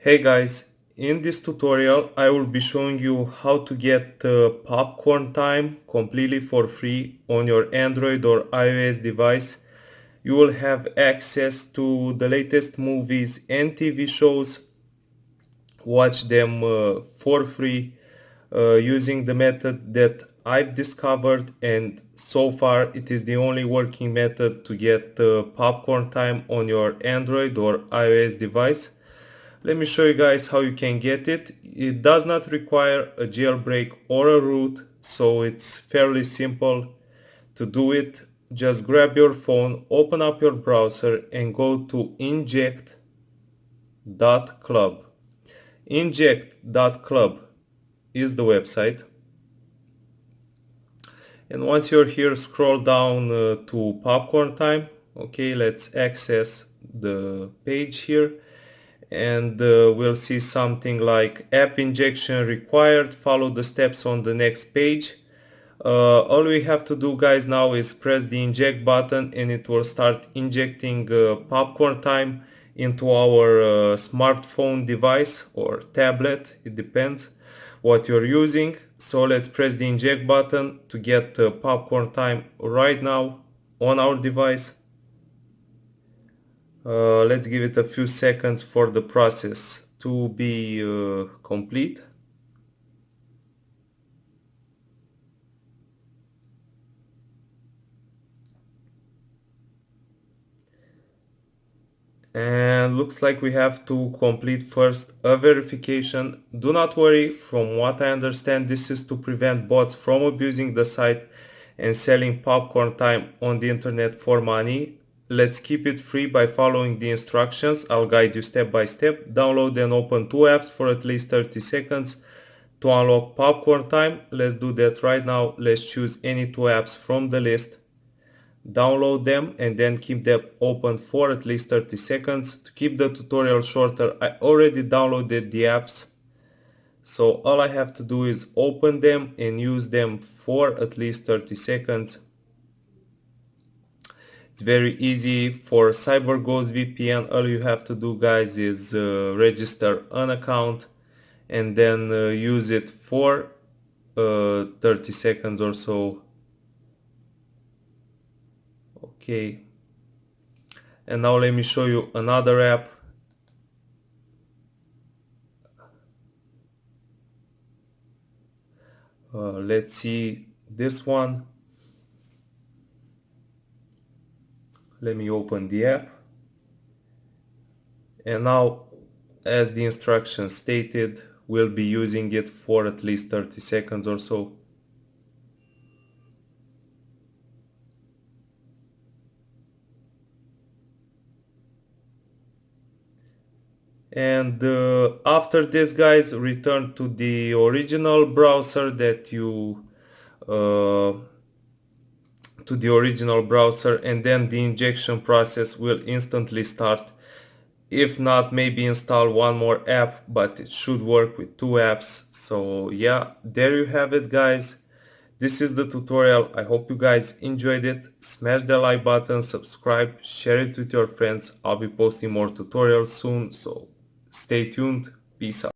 Hey guys, in this tutorial I will be showing you how to get popcorn time completely for free on your Android or iOS device. You will have access to the latest movies and TV shows, watch them for free using the method that I've discovered, and so far it is the only working method to get popcorn time on your Android or iOS device. Let me show you guys how you can get it. It does not require a jailbreak or a root, so it's fairly simple to do it. Just grab your phone, open up your browser and go to inject.club. Inject.club is the website. And once you're here, scroll down to popcorn time. Okay, let's access the page here. And we'll see something like app injection required. Follow the steps on the next page. All we have to do, guys, now is press the inject button and it will start injecting popcorn time into our smartphone device or tablet. It depends what you're using. So let's press the inject button to get popcorn time right now on our device. Let's give it a few seconds for the process to be complete. And looks like we have to complete first a verification. Do not worry, from what I understand, this is to prevent bots from abusing the site and selling popcorn time on the internet for money. Let's keep it free by following the instructions. I'll guide you step by step. Download and open two apps for at least 30 seconds to unlock popcorn time. Let's do that right now. Let's choose any two apps from the list, download them and then keep them open for at least 30 seconds. To keep the tutorial shorter, I already downloaded the apps, so all I have to do is open them and use them for at least 30 seconds. It's very easy. For CyberGhost VPN, all you have to do, guys, is register an account and then use it for 30 seconds or so. Okay, and now let me show you another app. Let's see this one. Let me open the app. And now, as the instructions stated, we'll be using it for at least 30 seconds or so. And after this, guys, return to the original browser that you and then the injection process will instantly start. If not, maybe install one more app, but it should work with two apps. So yeah, there you have it, guys. This is the tutorial. I hope you guys enjoyed it. Smash the like button, subscribe, share it with your friends. I'll be posting more tutorials soon, so stay tuned. Peace out.